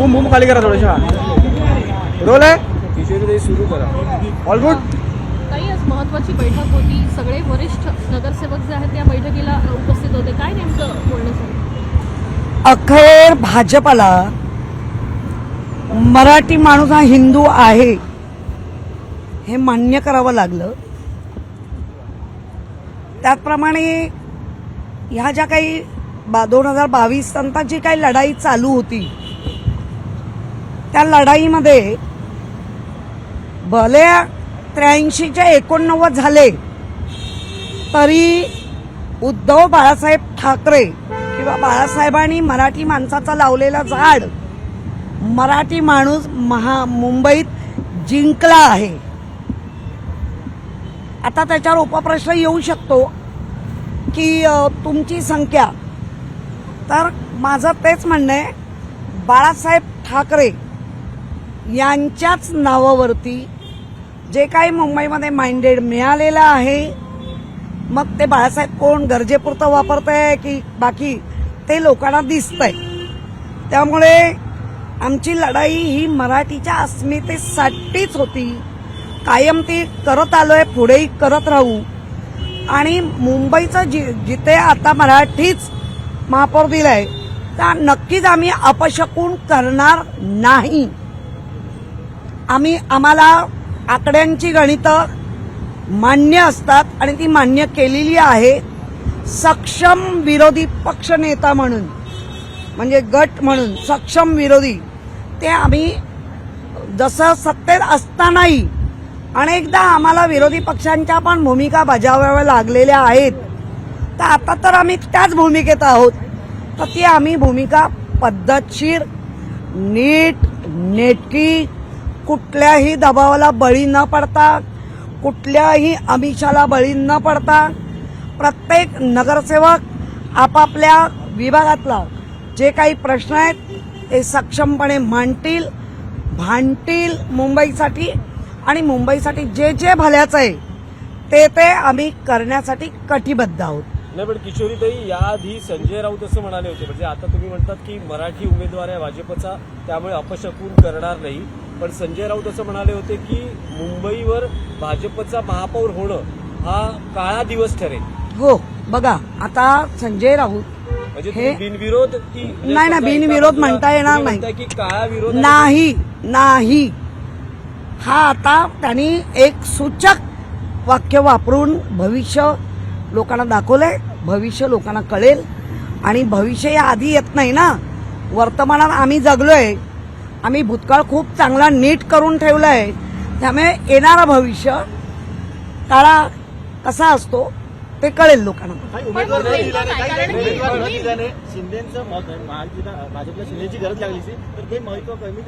Boom boom खाली करा थोडीशा role आहे किशोरी सुरू करा ऑल गुड. काही आज महत्त्वाची बैठक होती. सगळे वरिष्ठ नगरसेवक जे आहेत त्या बैठकीला उपस्थित होते. काय नेमकं बोलणं झालं? अखेर भाजपला मराठी माणूस हा हिंदू आहे हे मान्य करावं लागलं. त्याचप्रमाणे ह्या ज्या काही 2022 नंतर जी काही लढाई चालू होती त्या लढाईमध्ये भले 83चे 89 झाले तरी उद्धव बाळासाहेब ठाकरे किंवा बाळासाहेबांनी मराठी माणसाचा लावलेला झाड मराठी माणूस मुंबईत जिंकला आहे. आता त्याच्यावर उपप्रश्न येऊ शकतो की तुमची संख्या, तर माझं तेच म्हणणं आहे बाळासाहेब ठाकरे यांच्याच नावावरती जे काही मुंबईमध्ये माइंडेड मिळालेलं आहे, मग ते बाळासाहेब कोण गरजेपुरतं वापरतंय की बाकी ते लोकांना दिसतंय. त्यामुळे आमची लढाई ही मराठीच्या अस्मितेसाठीच होती. कायम ती करत आलोय, पुढेही करत राहू. आणि मुंबईचं जिथे आता मराठीच महापौर दिलाय त्या नक्कीच आम्ही अपशकून करणार नाही. आम्हाला आकड्यांची गणितं मान्य असतात आणि ती मान्य केलेली आहे. सक्षम विरोधी पक्षनेता म्हणून म्हणजे गट म्हणून सक्षम विरोधी ते आम्ही जसं सत्तेत असतानाही अनेकदा आम्हाला विरोधी पक्षांच्या पण भूमिका बजावाव्या लागलेल्या आहेत. तर आता तर आम्ही त्याच भूमिकेत आहोत. तर ती आम्ही भूमिका पद्धतशीर, नीट, नेटकी, कुठल्याही दबावाला बळी न पडता, कुठल्याही आमिषाला बळी न पडता प्रत्येक नगरसेवक आपापल्या विभागातला जे काही प्रश्न आहेत ते सक्षमपणे मांडतील, भांडतील मुंबईसाठी. आणि मुंबईसाठी जे जे भल्याचं आहे ते आम्ही करण्यासाठी कटिबद्ध आहोत. नाही पण किशोरीताई याआधी संजय राऊत असं म्हणाले होते, म्हणजे आता तुम्ही म्हणतात की मराठी उमेदवार आहे भाजपचा त्यामुळे अपशकून करणार नाही, पण संजय राऊत असं म्हणाले होते की मुंबईवर भाजपचा महापौर होणं हा काळा दिवस ठरेल. हो बघा आता संजय राऊत म्हणजे हे बिनविरोध की नाही बिनविरोध म्हणता येणार नाही की काळा विरोध नाही. हा आता त्यांनी एक सूचक वाक्य वापरून भविष्य लोकांना दाखवलंय. भविष्य लोकांना कळेल आणि भविष्य या आधी येत नाही ना. वर्तमानात आम्ही जगलोय, आम्ही भूतकाळ खूप चांगला नीट करून ठेवलाय. त्यामुळे येणारा भविष्य काळा कसा असतो ते कळेल लोकांना. शिंदेचं मत भाजपला शिंदेची गरज लागली तर काही महत्व कमी